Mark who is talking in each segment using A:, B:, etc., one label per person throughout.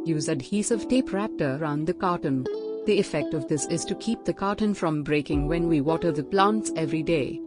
A: Use adhesive tape wrapped around the carton. The effect of this is to keep the carton from breaking when we water the plants every day.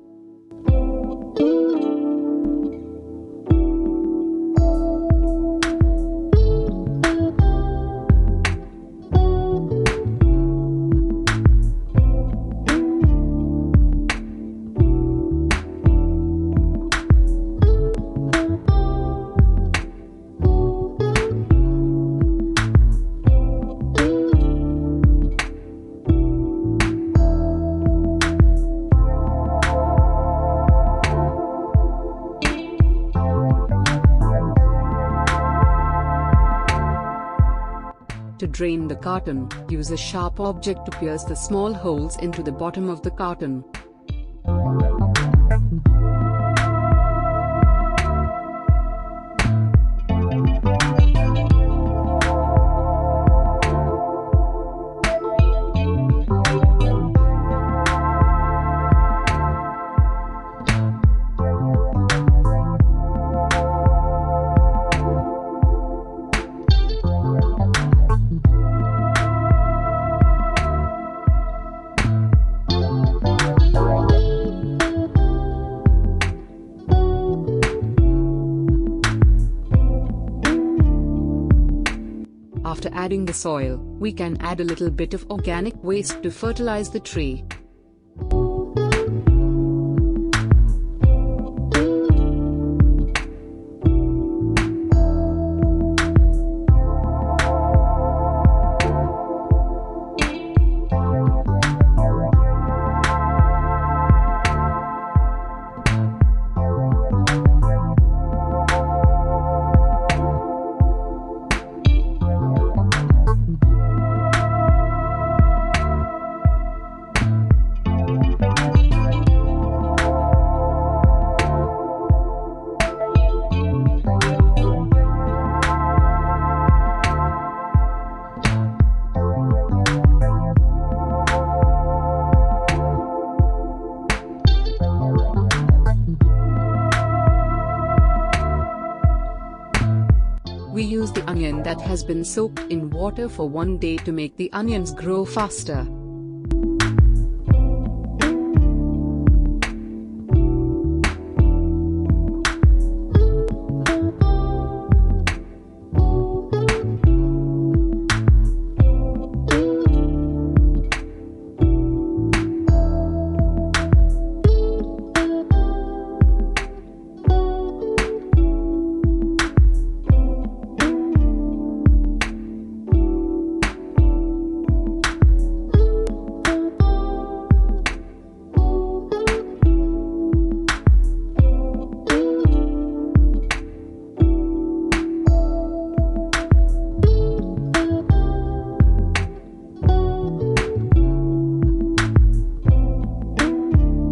A: To drain the carton, use a sharp object to pierce the small holes into the bottom of the carton. After adding the soil, we can add a little bit of organic waste to fertilize the tree. We use the onion that has been soaked in water for 1 day to make the onions grow faster.